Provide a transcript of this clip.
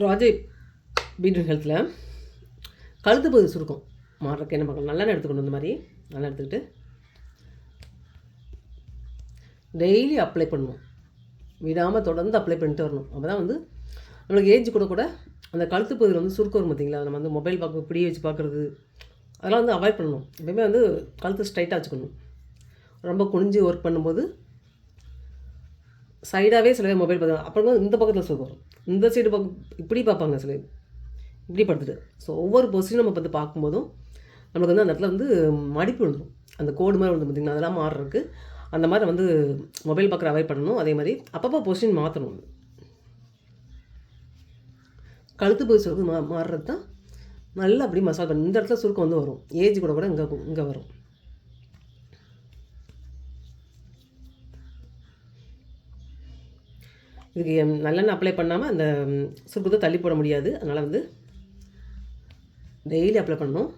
ராஜை beetroot ஹெல்த்தில் கழுத்து பகுதி சுருக்கம் மாறுறதுக்கு என்ன பார்க்கலாம். நல்லெண்ணெய் எடுத்துக்கணும். இந்த மாதிரி நல்லா எடுத்துக்கிட்டு டெய்லி அப்ளை பண்ணணும். விடாமல் தொடர்ந்து அப்ளை பண்ணிட்டு வரணும். அப்போ தான் வந்து நம்மளுக்கு ஏஜ் கூட அந்த கழுத்து பகுதியில் வந்து சுருக்கம் வரும் பார்த்திங்களா. நம்ம வந்து மொபைல் இப்படியே வச்சு பார்க்குறது அதெல்லாம் வந்து அவாய்ட் பண்ணணும். எப்பவுமே வந்து கழுத்து ஸ்ட்ரைட்டாக வச்சுக்கணும். ரொம்ப குனிஞ்சு ஒர்க் பண்ணும்போது சைடாகவே சில பேர் மொபைல் பார்த்தாங்க. அப்புறம் இந்த பக்கத்தில் சுருக்கம் வரும். இந்த சைடு பக்கம் இப்படி பார்ப்பாங்க சில பேர், இப்படி படுத்துட்டு. ஸோ ஒவ்வொரு பொசிஷனும் நம்ம வந்து பார்க்கும்போதும் நம்மளுக்கு வந்து அந்த இடத்துல வந்து மடிப்பு விழுந்துடும். அந்த கோடு மாதிரி வந்து பார்த்திங்கன்னா அதெல்லாம் மாறுறதுக்கு அந்த மாதிரி வந்து மொபைல் பார்க்குற அவாய்ட் பண்ணணும். அதே மாதிரி அப்பப்போ பொசிஷன் மாற்றணும். கழுத்து பகுதி சுருக்கம் மாறுறது தான் நல்லா அப்படி மசாஜ் பண்ணணும். இந்த இடத்துல சுருக்கம் வந்து வரும். ஏஜ் கூட இங்கே வரும். இதுக்கு நல்லெண்ணெய் அப்ளை பண்ணாமல் அந்த சுருக்கத்தை தள்ளி போட முடியாது. அதனால் வந்து டெய்லி அப்ளை பண்ணணும்.